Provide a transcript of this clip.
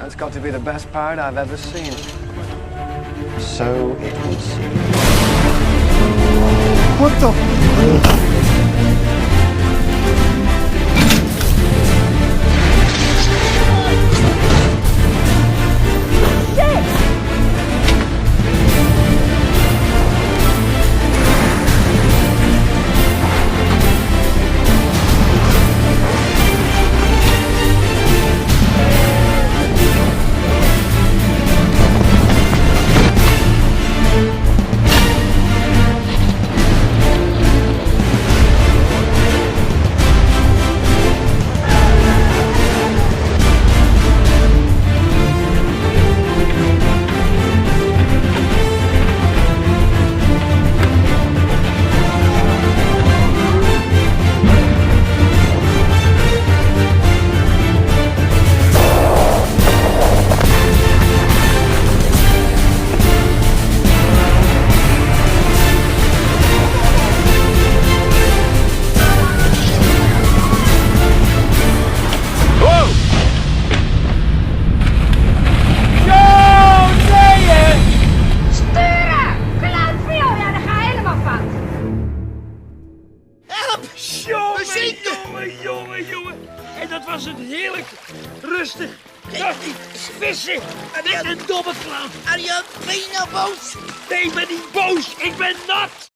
That's got to be the best pirate I've ever seen. So it would seem. What the? Jongen. En dat was een heerlijk, rustig, krachtig vissen met een domme clown. Arjan, ben je nou boos? Nee, ik ben niet boos. Ik ben nat.